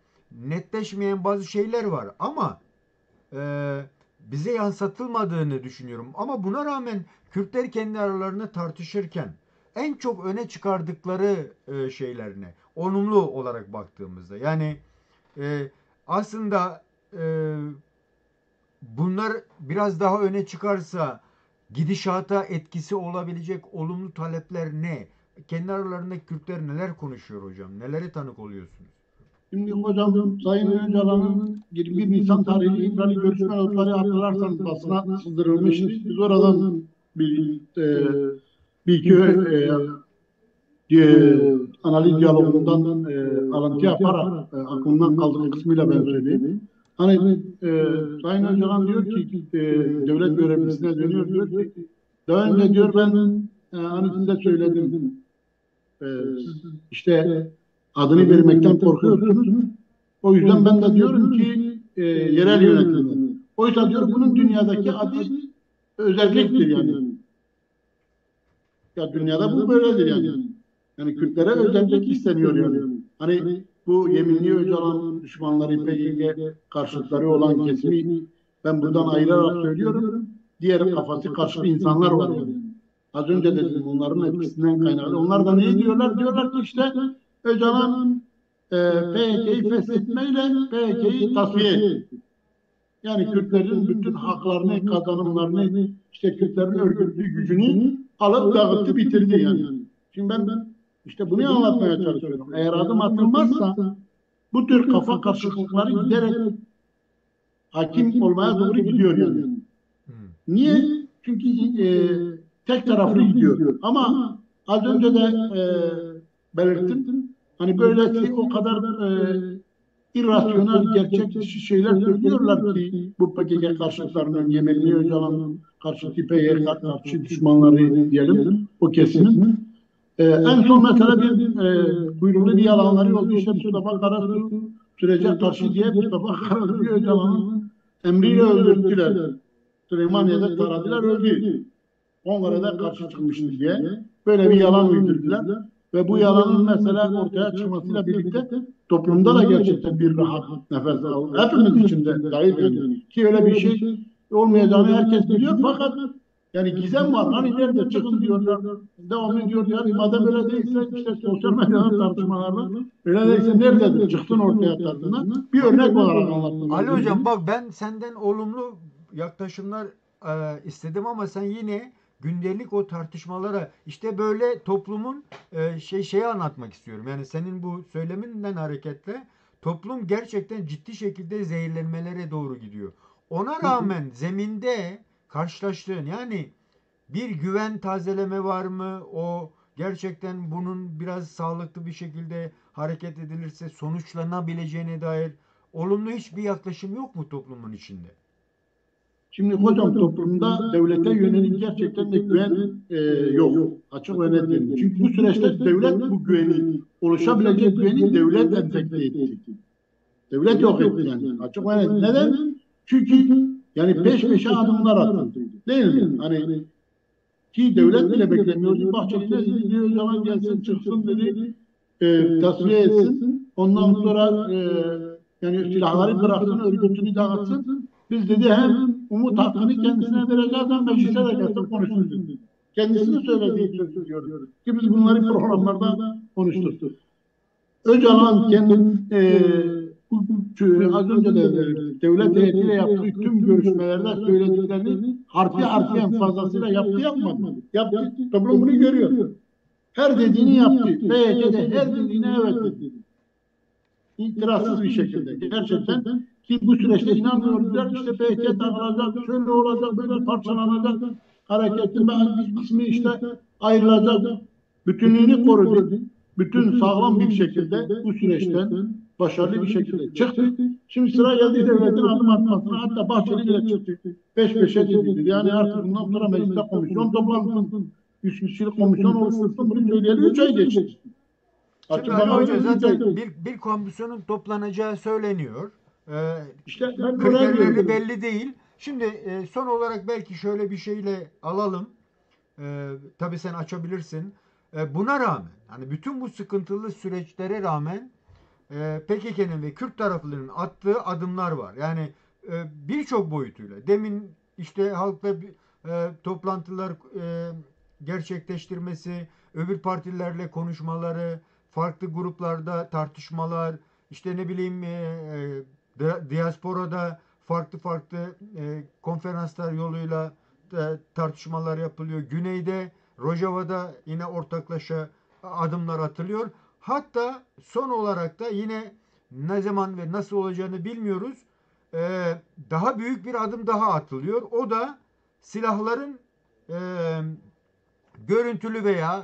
Speaker 1: netleşmeyen bazı şeyler var. Ama e, bize yansıtılmadığını düşünüyorum. Ama buna rağmen Kürtler kendi aralarında tartışırken en çok öne çıkardıkları şeyler ne? Olumlu olarak baktığımızda. Yani aslında bunlar biraz daha öne çıkarsa gidişata etkisi olabilecek olumlu talepler ne? Kendi aralarında Kürtler neler konuşuyor hocam? Nelere tanık oluyorsunuz?
Speaker 2: Şimdi hocam Sayın Öcalan'ın 21 Nisan tarihli İmralı görüşme notları hatırlarsanız basına sızdırılmıştı. Biz oradan bir iki analiz diyalogundan alıntı yaparak aklımdan kaldığı kısmıyla ben söyleyeyim. Hani Sayın Öcalan diyor ki devlet görevlisine dönüyor diyor ki daha önce diyor ben hani size söyledim siz işte adını vermekten korkuyorsunuz. O yüzden ben de diyorum ki yerel yönetimler. Oysa diyor bunun dünyadaki adı özelliktir yani. Ya dünyada bu böyledir yani. Yani Kürtlere özellik isteniyor yani. Hani bu yeminli Öcalan düşmanları PKK karşıtları olan kesimi ben buradan ayırarak söylüyorum. Diğer kafası karşıtı insanlar var yani. Az önce dedim onların etkisinden kaynaklı. Onlar da ne diyorlar? Diyorlar ki işte Öcalan PKK'yı feshetmeyle PKK'yı tasfiye etti. Yani Kürtlerin bütün haklarını, kazanımlarını, işte Kürtlerin örgütlü gücünü alıp dağıttı, bitirdi yani. Şimdi ben işte bunu anlatmaya çalışıyorum. Eğer adım atılmazsa bu tür kafa karışıklıkları giderek hakim olmaya doğru gidiyor yani. Niye? Çünkü tek taraflı gidiyor. Ama az önce de belirttim. Hani böylesi o kadar irrasyonel, gerçek dışı şeyler söylüyorlar ki bu PKK karşıtlarının, Yemenli Öcalan karşıtı PKK karşı düşmanları diyelim o kesimin. En son mesela bir kuyruklu bir yalanları oldu. İşte Mustafa Karasu sürece karşı diye Mustafa Karasu'yu Öcalan'ın emriyle öldürdüler. Süleymaniye'de taradılar öldü. Onlara da karşı çıkmıştı diye. Böyle bir yalan uydurdular. Ve bu yalanın mesela ortaya çıkmasıyla birlikte toplumda da gerçekten bir rahat nefes aldı. Hepimiz için de dahil yani. Ki öyle bir şey olmayacağını herkes biliyor fakat yani gizem var. Hani nerede çıkın diyorlar. Devam ediyor. Yani madem öyle değilse işte sosyal medyada tartışmalarla öyle değilse nerededir? Çıksın ortaya tarzında. Bir örnek olarak anlattım.
Speaker 1: Ali Hocam bak ben senden olumlu yaklaşımlar istedim ama sen yine gündelik o tartışmalara, işte böyle toplumun şeyi anlatmak istiyorum. Yani senin bu söyleminden hareketle toplum gerçekten ciddi şekilde zehirlenmelere doğru gidiyor. Ona rağmen zeminde karşılaştığın, yani bir güven tazeleme var mı? O gerçekten bunun biraz sağlıklı bir şekilde hareket edilirse sonuçlanabileceğine dair olumlu hiçbir yaklaşım yok mu toplumun içinde?
Speaker 2: Şimdi hocam toplumda devlete yönelik gerçekten de güven yok. Açık ve net diyelim. Çünkü bu süreçte devlet bu güveni, oluşabilecek güveni devlet enfekte etti. Devlet yok etti yani. Açık ve net. Neden? Çünkü yani peş peşe adımlar atıldı. Değil mi? Hani ki devlet bile beklemiyordu. Bahçeli ne dedi? Diyor Öcalan gelsin çıksın dedi. Tasfiye etsin. Ondan sonra yani silahları bıraksın, örgütünü dağıtsın. Biz dedi hem umut hakkını kendisine vereceğiz hem meclise de gelse konuşsun dedi. Kendisinin söylediği sözü diyoruz. Ki biz bunları programlarda konuştuk. Öcalan kendin az önce de devlet heyetiyle yaptığı tüm görüşmelerde söylediklerini harfi harfiyen fazlasıyla yaptı yapmadı. Yaptı. Toplum bunu görüyor. Her dediğini yaptı. PYK'de her dediğine evet dedi. İtirazsız bir şekilde. Gerçekten ki bu süreçte inanmıyorlar. İşte PYK dağılacak, şöyle olacak, böyle parçalanacak. Hareketin bir kısmı işte ayrılacak. Bütünlüğünü korudu. Bütün sağlam bir şekilde bu süreçten başarılı bir şekilde çıktı. Şimdi sıra geldi devletin adım atmasına. Hatta Bahçeli bile çıktı. Peş peşe dedi. Yani artık bundan sonra mecliste komisyon toplansın. 3 kişilik komisyon oluştursun. Bunu söyleyeli 3 ay geçti.
Speaker 1: Şimdi Ali Hoca zaten bir komisyonun toplanacağı söyleniyor.
Speaker 2: İşte ben
Speaker 1: kriterleri belli değil. Şimdi son olarak belki şöyle bir şeyle alalım. Tabii sen açabilirsin. Buna rağmen, hani bütün bu sıkıntılı süreçlere rağmen PKK'nın ve Kürt taraflarının attığı adımlar var. Yani birçok boyutuyla. Demin işte halkla toplantılar gerçekleştirmesi, öbür partilerle konuşmaları, farklı gruplarda tartışmalar, işte ne bileyim diasporada farklı farklı konferanslar yoluyla tartışmalar yapılıyor. Güneyde, Rojava'da yine ortaklaşa adımlar atılıyor. Hatta son olarak da yine ne zaman ve nasıl olacağını bilmiyoruz. Daha büyük bir adım daha atılıyor. O da silahların e, görüntülü veya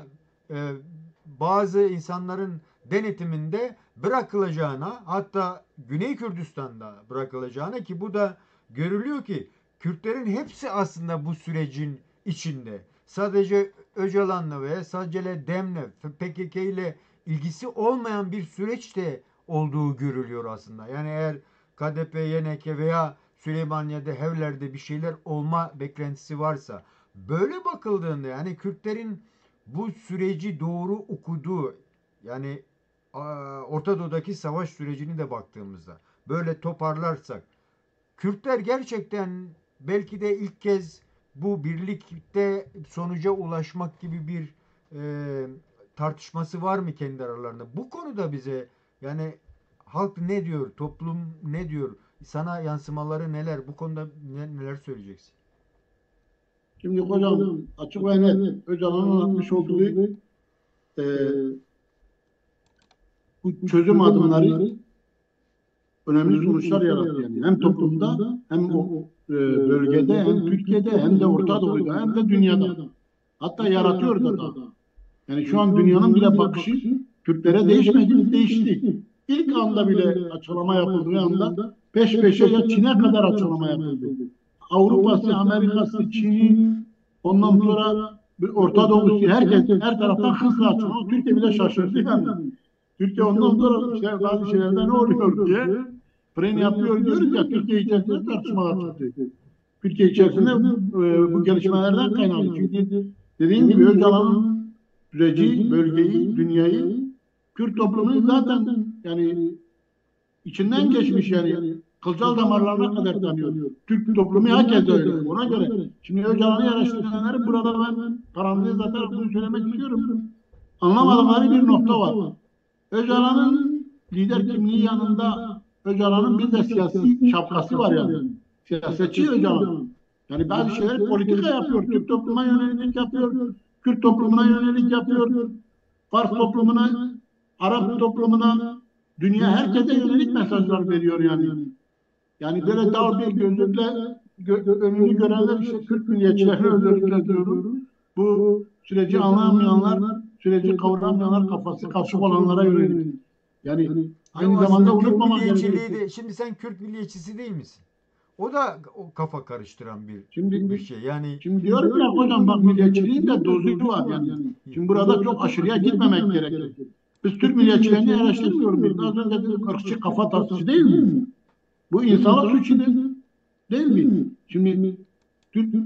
Speaker 1: bazı insanların denetiminde bırakılacağına, hatta Güney Kürdistan'da bırakılacağına, ki bu da görülüyor ki Kürtlerin hepsi aslında bu sürecin içinde. Sadece Öcalan'la veya sadece DEM'le, PKK ile ilgisi olmayan bir süreçte olduğu görülüyor aslında. Yani eğer KDP, YNK veya Süleymaniye'de, Hevler'de bir şeyler olma beklentisi varsa, böyle bakıldığında yani Kürtlerin bu süreci doğru okuduğu, yani Orta Doğu'daki savaş sürecini de baktığımızda böyle toparlarsak, Kürtler gerçekten belki de ilk kez bu birlikte sonuca ulaşmak gibi bir tartışması var mı kendi aralarında? Bu konuda bize, yani halk ne diyor, toplum ne diyor, sana yansımaları neler? Bu konuda neler söyleyeceksin?
Speaker 2: Şimdi hocam açık ve net Öcalan'ın anlatmış olduğu e, bu çözüm adımları önemli sonuçlar yarattı. Yani hem toplumda hem o bölgede hem Türkiye'de hem de Orta Doğu'da hem de dünyada. Hatta yaratıyor da daha. Yani şu an dünyanın bile bakışı Türklere değişmedi, değişti. İlk anda bile açıklama yapıldığı anda peş peşe ya Çin'e kadar açıklama yapıldı. Avrupa'sı, Amerika'sı, Çin'i, ondan sonra Orta Doğu'su, herkes her taraftan hızla açıklama. Türkiye bile şaşırdı yani. Türkiye ondan sonra işte bazı şeylerde ne oluyor diye fren yapıyor diyoruz ya, Türkiye içerisinde tartışmalar çıktı. Türkiye içerisinde bu gelişmelerden kaynaklı. Çünkü dediğim gibi Öcalan'ın süreci, bölgeyi, dünyayı, Kürt toplumunun zaten yani içinden geçmiş yani kılcal damarlarına kadar tanıyor. Türk toplumu herkes öyle. Ona göre şimdi Öcalan'ı araştıranları burada ben parantez atarak bunu söylemek istiyorum. Anlamadıkları bir nokta var. Öcalan'ın lider kimliği yanında Öcalan'ın bir de siyasi şapkası var yani. Siyasetçi Öcalan. Yani bazı şeyler politika yapıyor. Türk toplumuna yönelik yapıyor. Kürt toplumuna yönelik yapıyor. Fars toplumuna, Arap toplumuna, dünya herkese yönelik mesajlar veriyor yani. Yani böyle dar bir gözlükle önünü görenler işte Kürt milliyetçilerine özellikle diyorum. Bu süreci anlamayanlar, süreci kavramayanlar, kafası karışık olanlara yönelik. Yani
Speaker 1: Ya
Speaker 2: aynı zamanda
Speaker 1: aslında Kürt
Speaker 2: unutmamak
Speaker 1: milliyetçiliği
Speaker 2: gerekir.
Speaker 1: de, şimdi sen Kürt milliyetçisi değil misin? O da o kafa karıştıran bir
Speaker 2: Şimdi
Speaker 1: şey. Yani
Speaker 2: Şimdi diyorum ya hocam bak milliyetçiliğin de dozu var yani. Şimdi burada çok aşırıya gitmemek gerekir. Biz Türk milliyetçilerini eleştirmiyor muyuz? Az önce dedik ırkçı kafa tasısı değil mi? Bu insanlık suçudur değil mi? Şimdi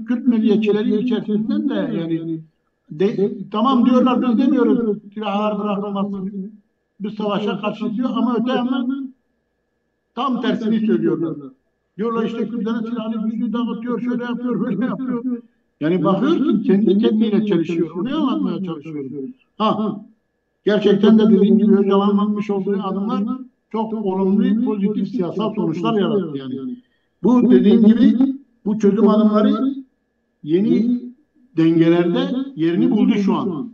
Speaker 2: Kürt milliyetçileri içerisinden de yani tamam diyorlar biz demiyoruz silahlar bırakılmasın. Biz savaşa karşı diyor ama öte yandan tam tersini söylüyorlar. Diyorlar işte Kürtlerin silahlı gücünü dağıtıyor, şöyle yapıyor, böyle yapıyor. Yani bakıyorsun kendi kendiyle çelişiyor. Onu anlatmaya çalışıyorum. Ha, gerçekten de dediğim gibi Öcalan'ın olduğu adımlar çok olumlu, pozitif siyasal sonuçlar yarattı yani. Bu dediğim gibi bu çözüm adımları yeni dengelerde yerini buldu şu an.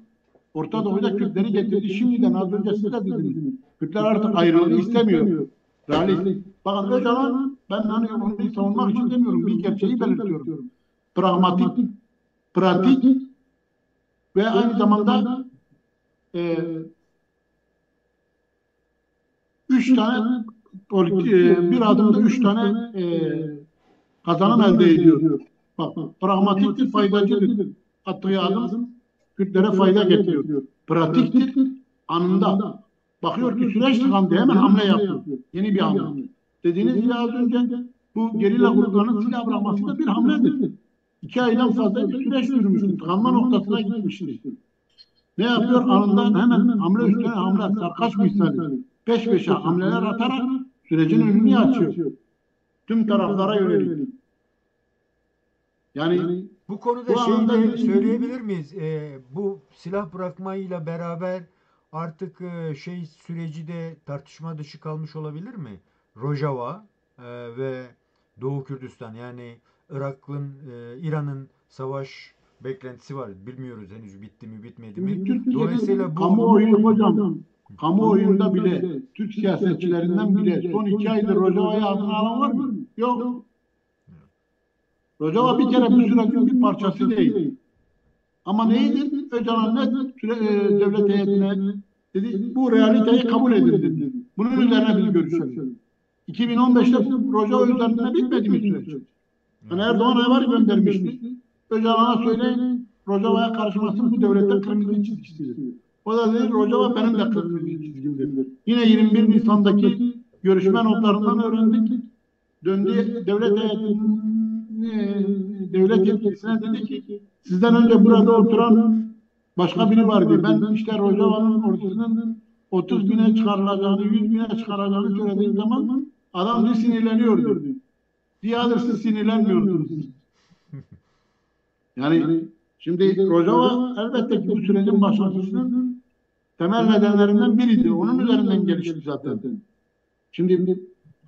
Speaker 2: Orta Doğu'da Kürtleri getirdi. Şimdiden az önce siz de dediniz. Kürtler artık ayrılığı istemiyor. Realist. Bakın Öcalan ben hani onu savunmak için demiyorum. Bir gerçeği belirtiyorum. Pragmatik, pratik ve aynı zamanda e, üç tane bir adımda üç tane kazanım elde ediyor. Bak, pragmatiktir, faydacıdır. Attığı adım Kürtlere fayda getiriyor. Pratiktir, anında. Bakıyor ki süreç tıkandı, hemen hamle yapıyor. Yeni bir hamle. Dediğiniz gibi az önce bu gerilla gruplarının silah bırakması da bir hamledir. 2 aydan fazla bir süreç sürmüştü. Tıkanma noktasına gitmişti. Ne yapıyor? Anında hemen hamle üstüne hamle, sarkaç misali. Peş peşe hamleler atarak sürecin önünü açıyor. Tüm taraflara yönelik. Yani
Speaker 1: bu konuda
Speaker 2: bu
Speaker 1: şeyi
Speaker 2: anlamda
Speaker 1: de söyleyebilir miyiz? Bu silah bırakmayla beraber artık şey süreci de tartışma dışı kalmış olabilir mi? Rojava ve Doğu Kürdistan, yani İran'ın savaş beklentisi var. Bilmiyoruz henüz bitti mi bitmedi mi.
Speaker 2: şimdi Türkiye'nin
Speaker 1: Dolayısıyla bu
Speaker 2: kamuoyu hocam, kamuoyunda bile Türk siyasetçilerinden bile son 2 aydır Rojava'yı adını alan var mı? Yok. Rojava bir kere bu sürecin bir parçası değil. Ama neydi? Öcalan ne devlet heyetine dedi, bu realiteyi kabul edin dedi. Bunun üzerine biz görüşelim. 2015'te bu Rojava üzerinde bitmedi mi süreç? Yani Erdoğan haber göndermişti. Öcalan'a söyleyin Rojava'ya karışmasın, bu devletin kırmızı çizgisidir. O da dedi Rojava benim de kırmızı çizgimdir. Yine 21 Nisan'daki görüşme notlarından öğrendik. Döndü devlet yetkilisine dedi ki sizden önce burada oturan başka biri vardı. Ben işte Rojava'nın ordusunun 30 bine çıkarılacağını, 100 bine çıkaracağını söylediğim zaman adam bir sinirleniyordu. Diyadır siz sinirlenmiyordunuz. Yani şimdi Rojava elbette ki bu sürecin başlangıcının temel nedenlerinden biriydi. Onun üzerinden gelişti zaten. Şimdi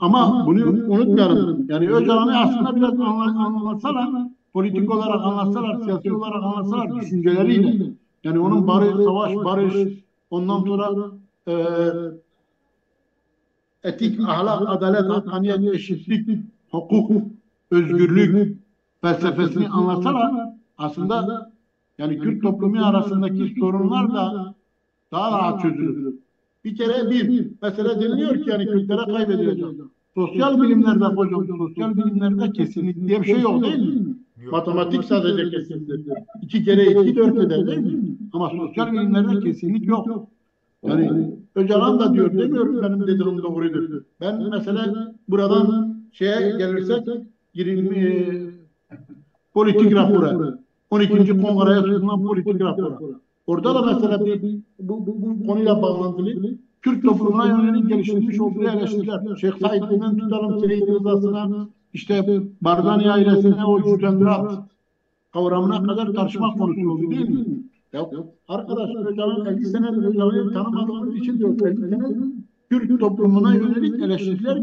Speaker 2: ama bunu unutmayalım. Yani Öcalan'ı aslında biraz anlatsalar, politik olarak anlatsalar, siyasi olarak anlatsalar düşünceleriyle. Yani onun savaş, barış, ondan sonra e, etik, ahlak, adalet, hakkaniyet, eşitlik, hukuk, özgürlük felsefesini anlatsalar aslında yani Kürt toplumu arasındaki sorunlar da daha rahat çözülür. Bir kere mesela deniliyor ki yani Kürtlere kaybedileceğiz. Sosyal bilimlerde hocam, sosyal bilimlerde kesinlik diye bir şey yok değil mi?
Speaker 1: yok.
Speaker 2: Matematik sadece kesinliktir. 2 kere 2 4 eder değil mi? Ama sosyal bilimlerde kesinlik yok. Yani Öcalan da diyor, demiyorum benim dediğim doğrudur. Ben mesela buradan şeye gelirsek 20 politik rapora, 12. Kongreye sunulan politik rapora. Orada da mesela bu konuyla bağlantılı Kürt toplumuna yönelik geliştirilmiş olduğu eleştiriler. Şeyh Said'den tutalım Seyit Rıza'sına, işte Barzani ailesine o cüzdanrat kavramına kadar tartışma konusu oldu değil mi? Ya, arkadaş Öcalan 50 senedir Öcalan'ı tanımadığımız için diyor 50 senedir Kürt toplumuna yönelik eleştiriler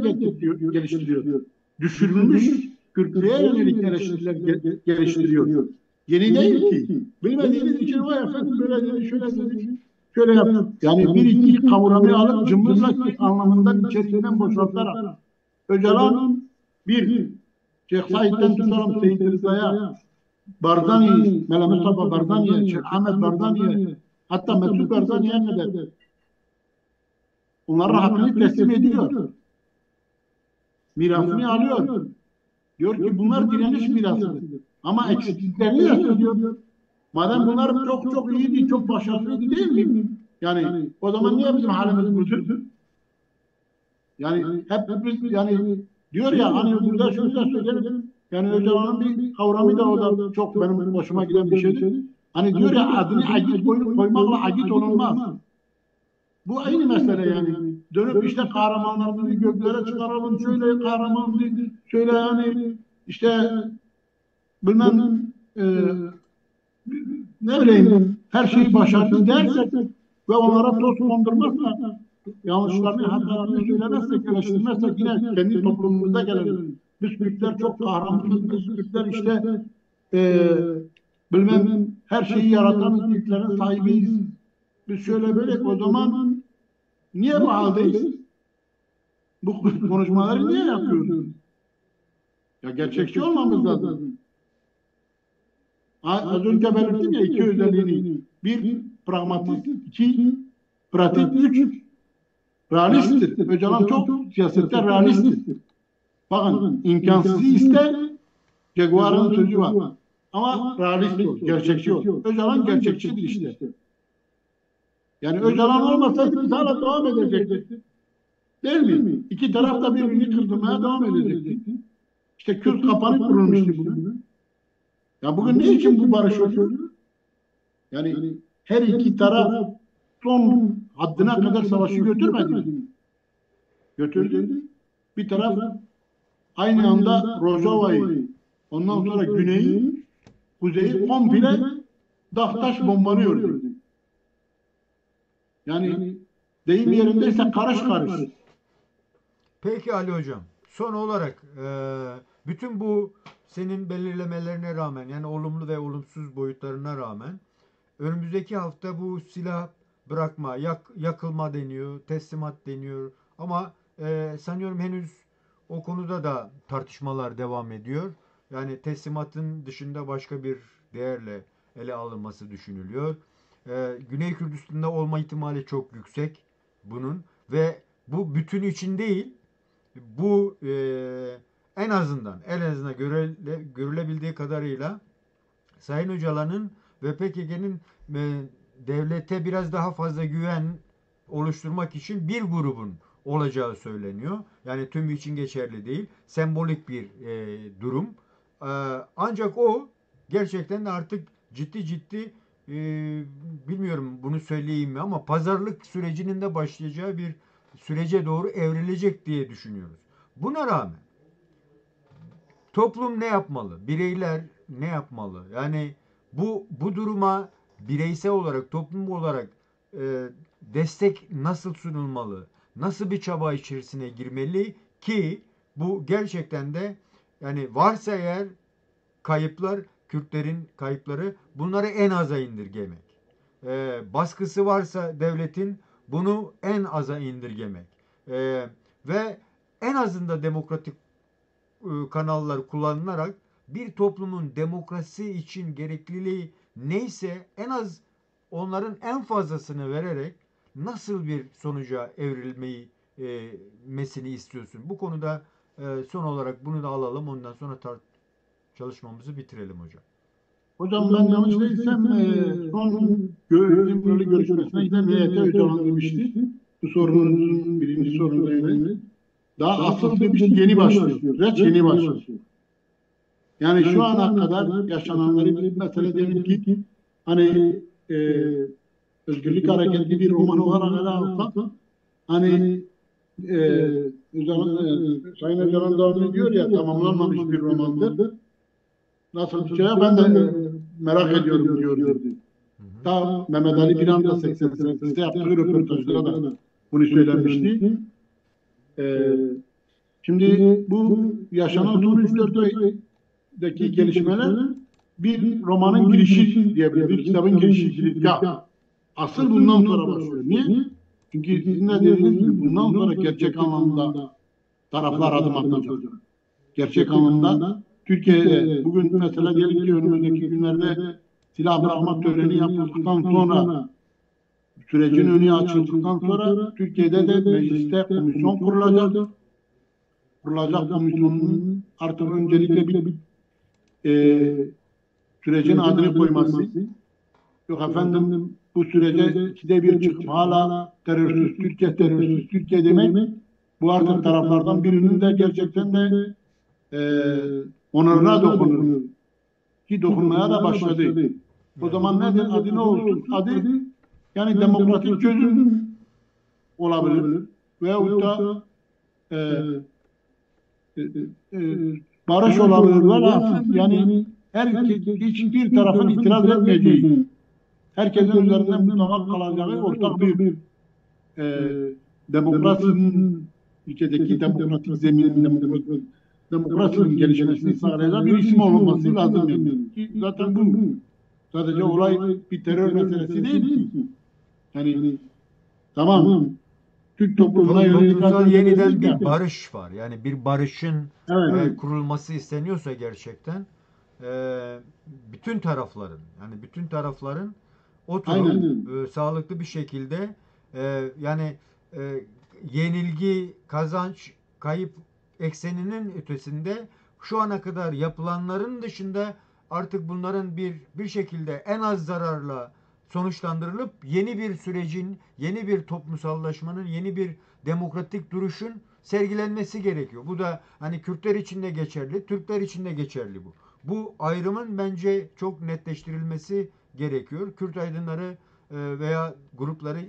Speaker 2: geliştiriyor. Düşürülmüş Kürtlüğe yönelik eleştiriler geliştiriyor. Yeni değil ki. Bilmediğiniz için vay efendim böyle dedi, şöyle dedi, şöyle yap. Yani bir iki kavramı alıp cımbızla anlamından içeriğinden boşaltarak Öcalan bir Şeyh Said'den tutalım Seyit Rıza'ya, Barzani'yi, Mehmet Mustafa Barzani'ye, Şeyh Ahmet Barzani'ye, hatta Mesut Barzani'ye kadar onların hakkını teslim ediyor. Mirasını alıyor. Diyor ki bunlar direniş mirasıdır. Ama eksikliklerini de söylüyor. Madem bunlar çok çok iyiydi, çok başarılıydı değil mi? Yani o zaman niye bizim halimiz budur? Yani hep biz yani diyor ya hani burada şunu da söyleyelim. Yani Öcalan'ın bir kavramı da o da çok benim hoşuma giden bir şeydir. Hani diyor ya adını agit koymakla agit olunmaz. Bu aynı mesele yani. Dönüp işte kahramanlarımızı göklere çıkaralım, şöyle kahramanlığı, şöyle yani işte bilmem ne bileyim her şeyi başardı dersek ve onlara toz kondurmazsak, yanlışlarını, hatalarını söylemezsek, eleştirmezsek yine kendi toplumumuzda gelelim. Biz Kürtler çok kahramanız, biz Kürtler işte bilmem her şeyi yaratan Kürtlerin sahibiyiz. Biz şöyle böyle o zaman niye bu haldeyiz? Bu konuşmaları niye yapıyoruz? Ya gerçekçi olmamız lazım. Az önce belirttim ya iki özelliğini. Bir, pragmatist. İki, pratik. Üç, realisttir. Öcalan çok siyasette realisttir. Bakın, imkansızı iste, Jaguar'ın sözü var. Ama realist ol, gerçekçi ol. Öcalan gerçekçidir işte. Yani Öcalan olmasaydı biz hala devam edecektik. Değil mi? İki taraf da birbirini kırdırmaya devam edecekti. İşte Kürt kapanı kurulmuştu bugün. Ya bugün ne için bu barış oluyor? Yani her iki taraf son haddine kadar savaşı götürmedi mi? Götürdü. Bir taraf aynı anda Rojava'yı, ondan sonra Güney'i, Kuzey'i komple Dahtaş bombalıyor. Yani deyim yerindeyse karış karış.
Speaker 1: Peki Ali Hocam, son olarak bütün bu senin belirlemelerine rağmen yani olumlu ve olumsuz boyutlarına rağmen önümüzdeki hafta bu silah bırakma, yakılma deniyor, teslimat deniyor ama sanıyorum henüz o konuda da tartışmalar devam ediyor. Yani teslimatın dışında başka bir değerle ele alınması düşünülüyor. Güney Kürdistan'da olma ihtimali çok yüksek bunun ve bu bütün için değil, bu en azından görülebildiği kadarıyla Sayın Öcalan'ın ve PKK'nın devlete biraz daha fazla güven oluşturmak için bir grubun olacağı söyleniyor. Yani tümü için geçerli değil. Sembolik bir durum. Ancak o gerçekten de artık ciddi ciddi e, bilmiyorum bunu söyleyeyim mi ama pazarlık sürecinin de başlayacağı bir sürece doğru evrilecek diye düşünüyoruz. Buna rağmen toplum ne yapmalı? Bireyler ne yapmalı? Yani bu duruma bireysel olarak, toplum olarak destek nasıl sunulmalı? Nasıl bir çaba içerisine girmeli ki bu gerçekten de yani varsa eğer kayıplar, Kürtlerin kayıpları bunları en aza indirgemek. Baskısı varsa devletin bunu en aza indirgemek. Ve en azında demokratik kanallar kullanılarak bir toplumun demokrasi için gerekliliği neyse en az onların en fazlasını vererek nasıl bir sonuca evrilmeyi mesini istiyorsun? Bu konuda son olarak bunu da alalım ondan sonra çalışmamızı bitirelim hocam.
Speaker 2: Hocam ben yanlış değilsem son İmralı görüşmesine giden heyete Öcalan demişti. Bu sorunun birinci sorunuydu. Daha asıl demişti yeni başlıyor. Süreç yeni başlıyor. Yani şu ana kadar yaşananları bir mesele diyelim ki hani e, Özgürlük Hareketi bir roman olarak ele alsak hani Sayın Öcalan da diyor ya tamamlanmamış bir romandır. Nasıl biteceği ben de merak ediyorum diyordu. Ta Mehmet Ali Biran da 88'de yaptığı röportajda da bunu söylemişti. Şimdi bu yaşanan son 3-4 aydaki gelişmeler bir romanın girişi diyebiliriz. Bir kitabın girişi, girizgah. Asıl bundan sonra başlıyor. Niye? Çünkü sizin de dediğiniz gibi bundan sonra gerçek anlamda taraflar adım atacak. Gerçek anlamda Türkiye'de bugün mesela diyelim ki önümüzdeki günlerde silah bırakma töreni yapıldıktan sonra sürecin önü açıldıktan sonra Türkiye'de de mecliste komisyon kurulacak. Kurulacak komisyonun artık öncelikle bir e, sürecin adını koyması. Yok efendim bu sürece ikide bir çıkıp hala terörsüz Türkiye, terörsüz Türkiye demek bu artık taraflardan birinin de gerçekten de e, onuruna dokunur. Ki dokunmaya da başladı. O
Speaker 1: Evet.
Speaker 2: zaman nedir? Adı ne olsun? Adı yani demokratik çözüm olabilir. Veyahut da e, e, e, barış olabilir. Velhasıl yani hiçbir tarafın itiraz etmeyeceği, herkesin üzerinden mutabak kalacağı ortak bir e, demokrasinin ülkedeki demokratik zeminin demokrasinin gelişmesini sağlayacak bir isim olması lazım yani. Ki zaten bu sadece olay bir terör meselesi değil ki. Yani tamam Türk toplumuna yönelik az
Speaker 1: Toplumsal
Speaker 2: önce
Speaker 1: yeniden
Speaker 2: dedik ya.
Speaker 1: bir barış var. Yani bir barışın
Speaker 2: Evet.
Speaker 1: kurulması isteniyorsa gerçekten e, bütün tarafların oturup
Speaker 2: Aynen.
Speaker 1: sağlıklı bir şekilde yani e, yenilgi, kazanç, kayıp ekseninin ötesinde şu ana kadar yapılanların dışında artık bunların bir şekilde en az zararla sonuçlandırılıp yeni bir sürecin, yeni bir toplumsallaşmanın, yeni bir demokratik duruşun sergilenmesi gerekiyor. Bu da hani Kürtler için de geçerli, Türkler için de geçerli bu. Bu ayrımın bence çok netleştirilmesi gerekiyor. Kürt aydınları veya grupları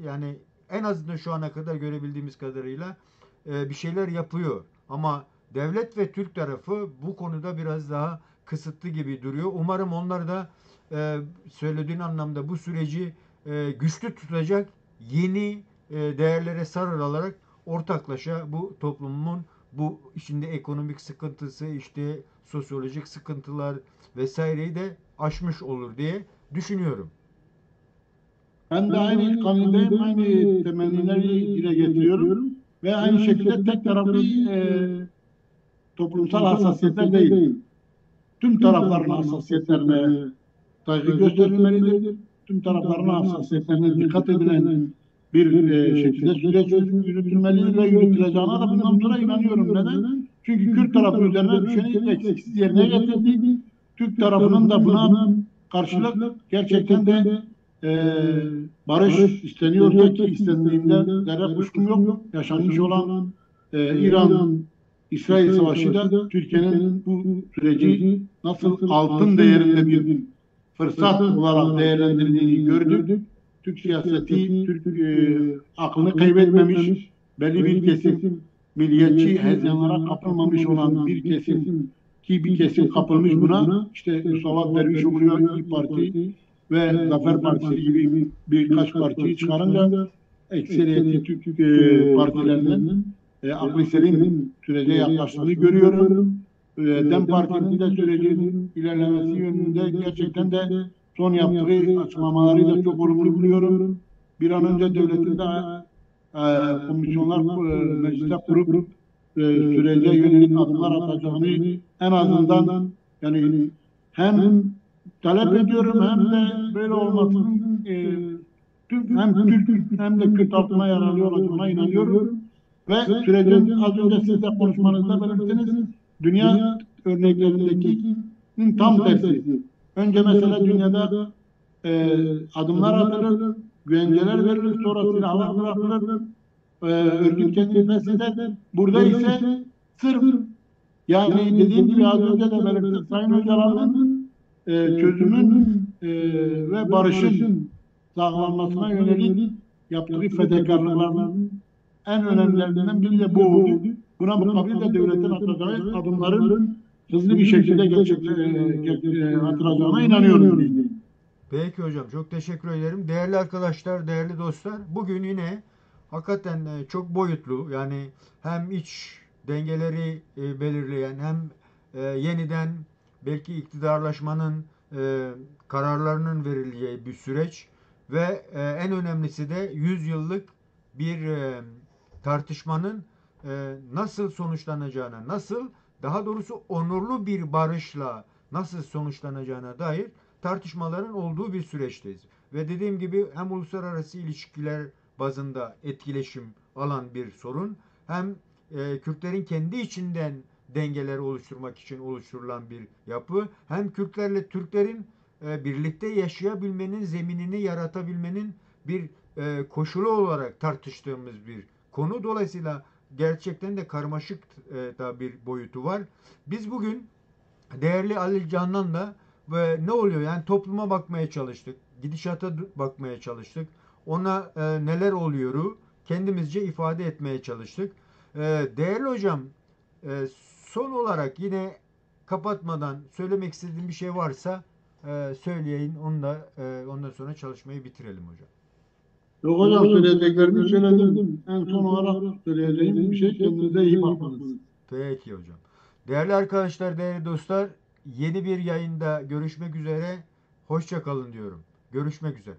Speaker 1: yani en azından şu ana kadar görebildiğimiz kadarıyla bir şeyler yapıyor. Ama devlet ve Türk tarafı bu konuda biraz daha kısıtlı gibi duruyor. Umarım onlar da söylediğin anlamda bu süreci güçlü tutacak yeni değerlere sarılarak ortaklaşa bu toplumun bu içinde ekonomik sıkıntısı, işte sosyolojik sıkıntılar vesaireyi de aşmış olur diye düşünüyorum.
Speaker 2: Ben de aynı kanıdayım, aynı temennileri dile getiriyorum. Ve aynı şekilde tek taraflı toplumsal hassasiyetler değil. Tüm tarafların hassasiyetlerine saygı gösterilmelidir. Tüm tarafların hassasiyetlerine dikkat edilen bir şekilde süreç yürütülmelidir ve yürütüleceğine de bundan sonra inanıyorum. Neden? Çünkü Kürt tarafı üzerine düşeni eksiksiz yerine getirdi. Türk tarafının da buna karşılık gerçekten de e, barış isteniyorsa ki istendiğinde zerre kuşkum yok. Yaşanmış olan İran-İsrail Savaşı da Türkiye'nin bu süreci nasıl altın değerinde bir fırsat olarak değerlendirdiğini gördük. Türk siyaseti, Türk aklını kaybetmemiş, belli bir kesim milliyetçi hezeyanlara kapılmamış olan bir kesim ki bir kesim kapılmış buna. İşte Mustafa Derviş oluyor, İYİ Parti ve Zafer Partisi gibi birkaç partiyi çıkarınca ekseriyeti Türk partilerinin aklı selim sürece yaklaştığını görüyorum. DEM Parti'nin de sürecin ilerlemesi yönünde gerçekten de son yaptığı açıklamaları da çok olumlu buluyorum. Bir an önce devletin de komisyonlar mecliste kurup sürece yönelik adımlar atacağını en azından yani hem talep ediyorum hem de böyle olmasının hem Türk hem de Kürt halkına yararlı olacağına inanıyorum. Ve sürecin az önce siz de konuşmanızda belirttiniz, dünya örneklerindekinin tam tersi. Önce mesela dünyada adımlar atılır, güvenceler verilir, sonra silahlar bırakılır, örgüt kendini fesheder. Burada ise sırf yani dediğim gibi az önce de belirttim Sayın Öcalan'ın çözümün ve barışın sağlanmasına yönelik yaptığı fedakarlıkların en önemlilerinden biri de bu oldu. Buna mukabil de devletin atacağı adımların hızlı bir şekilde atılacağına inanıyorum.
Speaker 1: Peki hocam, çok teşekkür ederim. Değerli arkadaşlar, değerli dostlar, bugün yine hakikaten çok boyutlu, yani hem iç dengeleri belirleyen, hem yeniden belki iktidarlaşmanın kararlarının verileceği bir süreç ve en önemlisi de 100 yıllık bir tartışmanın nasıl sonuçlanacağına, daha doğrusu onurlu bir barışla nasıl sonuçlanacağına dair tartışmaların olduğu bir süreçteyiz. Ve dediğim gibi hem uluslararası ilişkiler bazında etkileşim alan bir sorun, hem Kürtlerin kendi içinden dengeleri oluşturmak için oluşturulan bir yapı, hem Kürtlerle Türklerin birlikte yaşayabilmenin zeminini yaratabilmenin bir koşulu olarak tartıştığımız bir konu. Dolayısıyla gerçekten de karmaşık da bir boyutu var. Biz bugün değerli Ali Canan'la ve ne oluyor yani topluma bakmaya çalıştık. Gidişata bakmaya çalıştık. Ona neler oluyoru kendimizce ifade etmeye çalıştık. Değerli hocam, son olarak yine kapatmadan söylemek istediğim bir şey varsa söyleyin. Onu da ondan sonra çalışmayı bitirelim hocam.
Speaker 2: Yok hocam, söyleyeceklerimi söyledim. En son olarak söyleyeceğim bir şey, kendinize iyi bakmanız.
Speaker 1: Peki hocam. Değerli arkadaşlar, değerli dostlar, yeni bir yayında görüşmek üzere. Hoşça kalın diyorum. Görüşmek üzere.